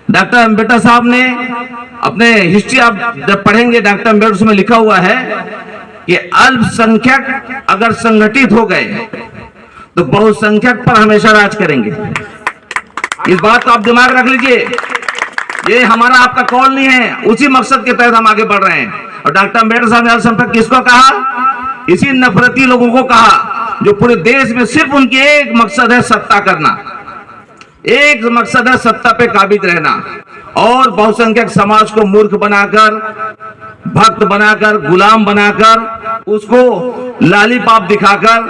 Doctor Ambedkar साहब ने अपने हिस्ट्री आप जब पढ़ेंगे डॉक्टर अम्बेडकर में लिखा हुआ है कि अल्पसंख्यक अगर संगठित हो गए तो बहुसंख्यक पर हमेशा राज करेंगे। इस बात को आप दिमाग रख लीजिए। ये हमारा आपका कॉल नहीं है, उसी मकसद के तहत हम आगे बढ़ रहे हैं। और डॉक्टर अम्बेडकर साहब ने अल्पसंख्यक किसको कहा? इसी नफरती लोगों को कहा जो पूरे देश में सिर्फ उनकी एक मकसद है सत्ता करना, एक मकसद है सत्ता पे काबिज रहना और बहुसंख्यक समाज को मूर्ख बनाकर, भक्त बनाकर, गुलाम बनाकर, उसको लालीपाप दिखाकर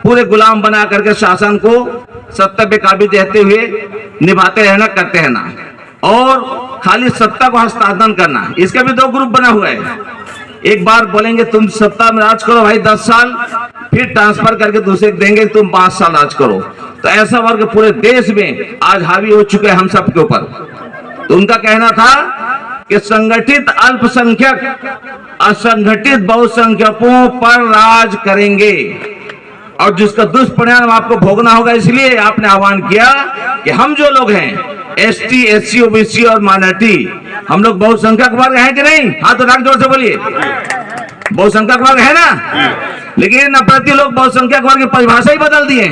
पूरे गुलाम बना करके शासन को सत्ता पे काबिज रहते हुए निभाते रहना, करते रहना और खाली सत्ता को हस्तांतरण करना। इसका भी दो ग्रुप बना हुआ है। एक बार बोलेंगे तुम सत्ता में राज करो भाई 10 साल, फिर ट्रांसफर करके दूसरे देंगे तुम 5 साल राज करो। तो ऐसा वर्ग पूरे देश में आज हावी हो चुके हैं हम सब के ऊपर। तो उनका कहना था कि संगठित अल्पसंख्यक असंगठित बहुसंख्यकों पर राज करेंगे और जिसका दुष्परिणाम आपको भोगना होगा। इसलिए आपने आह्वान किया कि हम जो लोग हैं एसटी, एससी, ओबीसी और माइनॉरिटी, हम लोग बहुसंख्यक वर्ग हैं कि नहीं? हाथ तो जोर से बोलिए। बहुसंख्यक वर्ग है ना? लेकिन नफरती लोग बहुसंख्यक वर्ग की परिभाषा ही बदल दिए।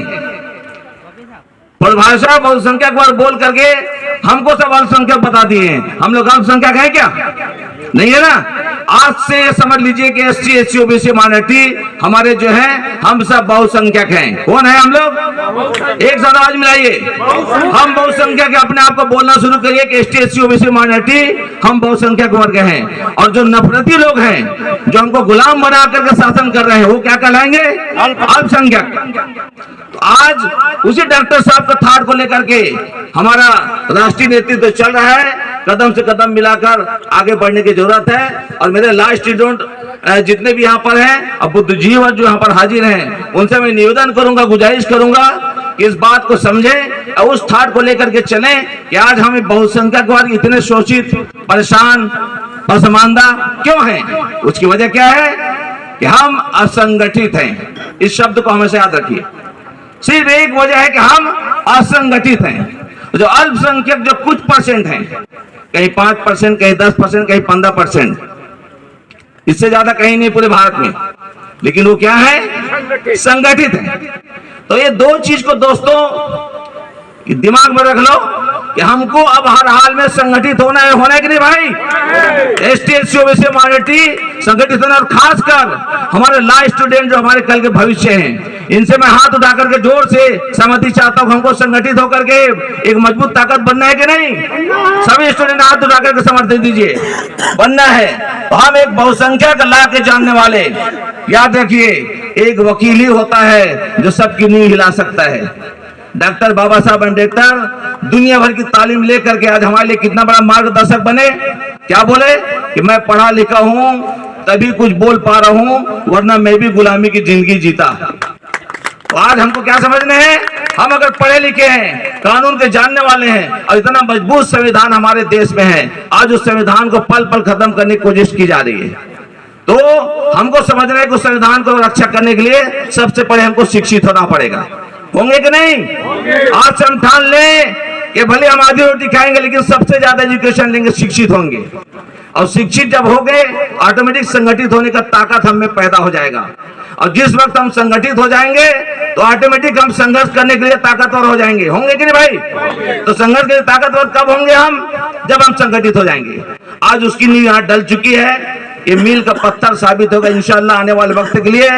परिभाषा बहुसंख्यक वर्ग बोल करके हमको सब अल्पसंख्यक बता दिए हैं। हम लोग अल्पसंख्यक है क्या? नहीं है ना। आज से ये समझ लीजिए कि एसटी, एससी, ओबीसी, माइनॉरिटी हमारे जो हैं हम सब बहुसंख्यक हैं। कौन है हम लोग? एक साथ आवाज मिलाइए। हम बहुसंख्यक अपने आप को बोलना शुरू करिए कि एसटी, एससी, ओबीसी, माइनॉरिटी हम बहुसंख्यक वर्ग हैं। और जो नफरती लोग हैं जो हमको गुलाम बना करके शासन कर रहे हैं वो क्या कहलाएंगे? अल्पसंख्यक। तो आज उसी डॉक्टर साहब के थाट को लेकर के हमारा राष्ट्रीय नेतृत्व चल रहा है। कदम से कदम मिलाकर आगे बढ़ने की जरूरत है। और मेरे लास्ट स्टूडेंट जितने भी यहाँ पर हैं, अब बुद्धिजीवी जो यहाँ पर हाजिर हैं, उनसे मैं निवेदन करूंगा, गुजारिश करूंगा कि इस बात को समझें और उस थाट को लेकर के चलें कि आज हमें बहुसंख्यक वर्ग इतने शोषित, परेशान, असमानता क्यों हैं? उसकी वजह क्या है कि हम असंगठित हैं। इस शब्द को हमेशा याद रखिए। सिर्फ एक वजह है कि हम असंगठित हैं। जो अल्पसंख्यक जो कुछ परसेंट हैं, कहीं 5%, कहीं 10%, कहीं 15%, इससे ज्यादा कहीं नहीं पूरे भारत में, लेकिन वो क्या है? संगठित है। तो ये दो चीज को दोस्तों दिमाग में रख लो कि हमको अब हर हाल में संगठित होना है कि नहीं भाई? एसटी, एससी, ओबीसी, माइनॉरिटी संगठित होना। और खासकर हमारे ला स्टूडेंट जो हमारे कल के भविष्य हैं, इनसे मैं हाथ उठा करके जोर से सहमति चाहता हूं। हमको संगठित होकर के एक मजबूत ताकत बनना है कि नहीं? सभी स्टूडेंट हाथ उठा करके समर्थन दीजिए। बनना है तो हम एक बहुसंख्यक ला के जानने वाले। याद रखिए, एक वकील ही होता है जो सबकी नींव हिला सकता है। डॉक्टर बाबा साहब अम्बेडकर दुनिया भर की तालीम लेकर के आज हमारे लिए कितना बड़ा मार्गदर्शक बने। क्या बोले कि मैं पढ़ा लिखा हूं तभी कुछ बोल पा रहा हूं, वरना मैं भी गुलामी की जिंदगी जीता। तो आज हमको क्या समझना है? हम अगर पढ़े लिखे हैं, कानून के जानने वाले हैं और इतना मजबूत संविधान हमारे देश में है, आज उस संविधान को पल पल खत्म करने की कोशिश की जा रही है। तो हमको समझना है कि उस संविधान को रक्षा करने के लिए सबसे पहले हमको शिक्षित होना पड़ेगा। होंगे कि नहीं? आज से हम ठान लें कि भले हम आधी रोटी खाएंगे लेकिन सबसे ज्यादा एजुकेशन लेंगे, शिक्षित होंगे। और शिक्षित जब हो गए, ऑटोमेटिक संगठित होने का ताकत हम में पैदा हो जाएगा। और जिस वक्त हम संगठित हो जाएंगे तो ऑटोमेटिक हम संघर्ष करने के लिए ताकतवर हो जाएंगे। होंगे कि नहीं भाई? तो संघर्ष के लिए ताकतवर कब होंगे हम? जब हम संगठित हो जाएंगे। आज उसकी नींव यहाँ डल चुकी है। ये मील का पत्थर साबित होगा इंशाअल्लाह आने वाले वक्त के लिए।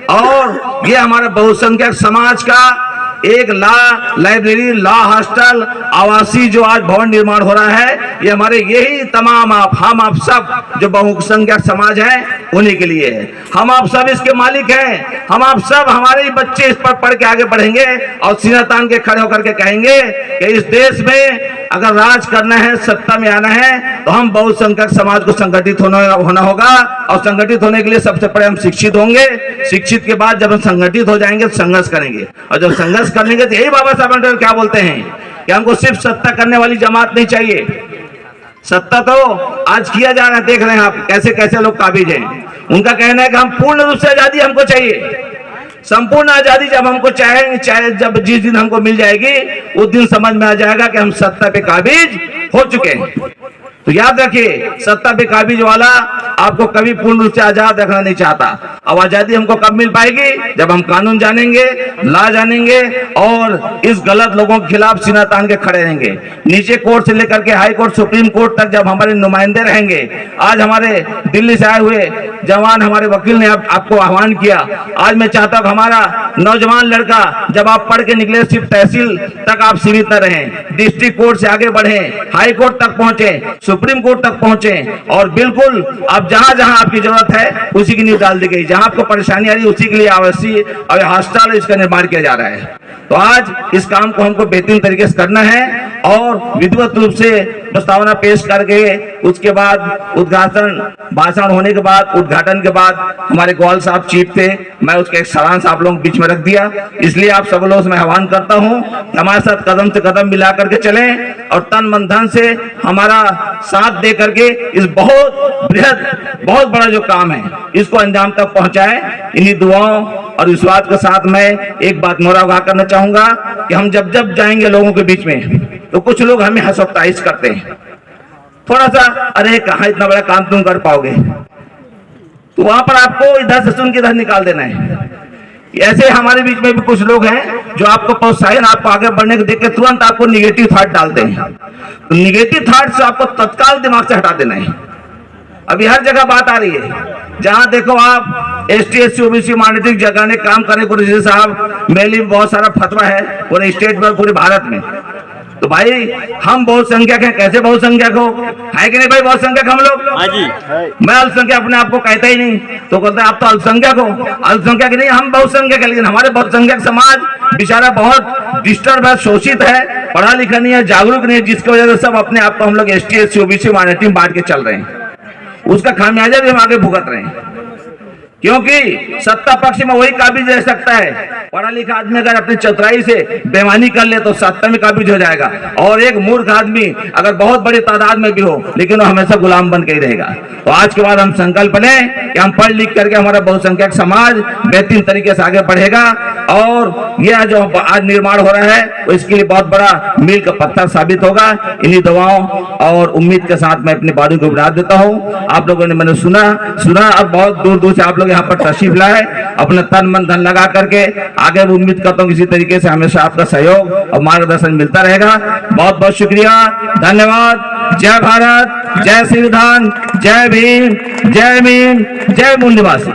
और ये हमारे बहुसंख्यक समाज का एक लाइब्रेरी, लॉ हॉस्टल, आवासीय जो आज भवन निर्माण हो रहा है, ये हमारे यही तमाम हम आप सब जो बहुसंख्यक समाज है उन्हीं के लिए है। हम आप सब इसके मालिक हैं। हम आप सब, हमारे ही बच्चे इस पर पढ़ के आगे बढ़ेंगे और सीना तान के खड़े होकर के कहेंगे कि इस देश में अगर राज करना है, सत्ता में आना है, तो हम बहुसंख्यक समाज को संगठित होना होगा। और संगठित होने के लिए सबसे पहले हम शिक्षित होंगे। शिक्षित के बाद जब हम संगठित हो जाएंगे संघर्ष करेंगे। और जब संघर्ष करेंगे तो यही बाबा साहब अम्बेडकर क्या बोलते हैं कि हमको सिर्फ सत्ता करने वाली जमात नहीं चाहिए। सत्ता तो आज किया जा रहा है, देख रहे हैं आप कैसे कैसे लोग काबिज हैं। उनका कहना है कि हम पूर्ण रूप से आजादी हमको चाहिए। संपूर्ण आजादी जब हमको चाहेंगे, चाहे जब जिस दिन हमको मिल जाएगी उस दिन समझ में आ जाएगा कि हम सत्ता पे काबिज हो चुके हैं। तो याद रखिए, सत्ता पे काबिज वाला आपको कभी पूर्ण रूप से आजाद रखना नहीं चाहता। अब आजादी हमको कब मिल पाएगी? जब हम कानून जानेंगे, ला जानेंगे और इस गलत लोगों के खिलाफ सीना तान के खड़े रहेंगे। नीचे कोर्ट से लेकर के हाई कोर्ट, सुप्रीम कोर्ट तक जब हमारे नुमाइंदे रहेंगे। आज हमारे दिल्ली से आए हुए जवान, हमारे वकील ने आपको आह्वान किया। आज मैं चाहता हूँ हमारा नौजवान लड़का, जब आप पढ़ के निकले, सिर्फ तहसील तक आप सीमित न रहें, डिस्ट्रिक्ट कोर्ट से आगे बढ़े, हाई कोर्ट तक पहुंचे, सुप्रीम कोर्ट तक पहुंचे और बिल्कुल अब जहां जहां आपकी जरूरत है उसी की नींव डाल दी गई। जहां आपको परेशानी आ रही है उसी के लिए आवश्यक और हॉस्टल इसका निर्माण किया जा रहा है। तो आज इस काम को हमको बेहतरीन तरीके से करना है और विधिवत रूप से प्रस्तावना पेश करके उसके बाद उद्घाटन भाषण होने के बाद, उद्घाटन के बाद हमारे ग्वाल साहब चीफ थे, मैं उसका एक सारांश आप लोगों के बीच में रख दिया। इसलिए आप सब लोगों से मैं आह्वान करता हूं कि हमारे साथ कदम से कदम मिला करके चलें और तन मन धन से हमारा साथ दे करके इस बहुत बृहद, बहुत बड़ा जो काम है इसको अंजाम तक पहुंचाएं। इन्हीं दुआओं और विश्वास के साथ मैं एक बात मोहरा उगा करना चाहूंगा कि हम जब जब जाएंगे लोगों के बीच में तो कुछ लोग हमें हंसोताइश करते हैं, थोड़ा सा, अरे कहाँ इतना बड़ा काम तुम कर पाओगे, तो वहां पर आपको इधर से सुन के इधर निकाल देना है। ऐसे हमारे बीच में भी कुछ लोग हैं जो आपको प्रोत्साहन, आपको आगे बढ़ने को देख के तुरंत आपको निगेटिव थॉट डालते हैं। तो निगेटिव थॉट से आपको तत्काल दिमाग से हटा देना है। अभी हर जगह बात आ रही है, जहां देखो आप ST SC OBC माइनॉरिटी जगह ने काम करने को रजिस्टर साहब मेरे में बहुत सारा फतवा है पूरे स्टेट में, पूरे भारत में। तो भाई हम बहुसंख्यक हैं, कैसे बहुसंख्यक हो, है कि नहीं भाई बहुसंख्यक हम लोग? हाँ जी। मैं अल्पसंख्यक अपने आप को कहता ही नहीं, तो कहते हैं आप तो अल्पसंख्यक हो। अल्पसंख्यक नहीं, हम बहुसंख्यक है, लेकिन हमारे बहुसंख्यक समाज बेचारा बहुत डिस्टर्ब है, शोषित है, पढ़ा लिखा नहीं है, जागरूक नहीं है, जिसकी वजह से सब अपने आप को हम लोग ST SC OBC माइनॉरिटी में बांट के चल रहे हैं। उसका खामियाजा भी हम आगे भुगत रहे हैं, क्योंकि सत्ता पक्ष में वही काबिज रह सकता है। पढ़ा लिखा आदमी अगर अपनी चतुराई से बेईमानी कर ले तो सत्ता में काबिज हो जाएगा, और एक मूर्ख आदमी अगर बहुत बड़ी तादाद में भी हो लेकिन वो हमेशा गुलाम बन के ही रहेगा। तो आज के बाद हम संकल्प लें कि हम पढ़ लिख करके हमारा बहुसंख्यक समाज बेहतरीन तरीके से आगे बढ़ेगा, और यह जो आज निर्माण हो रहा है वो इसके लिए बहुत बड़ा मील का पत्थर साबित होगा। इन्हीं दुआओं और उम्मीद के साथ मैं अपनी बातों को बढ़ा देता हूँ। आप लोगों ने मैंने सुना, अब बहुत दूर दूर से आप लोग यहाँ पर तशरीफ लाए, अपना तन मन धन लगा करके आगे भी उम्मीद करता हूँ किसी तरीके से हमेशा आपका सहयोग और मार्गदर्शन मिलता रहेगा। बहुत बहुत शुक्रिया, धन्यवाद। जय भारत, जय संविधान, जय भीम, जय मूल निवासी।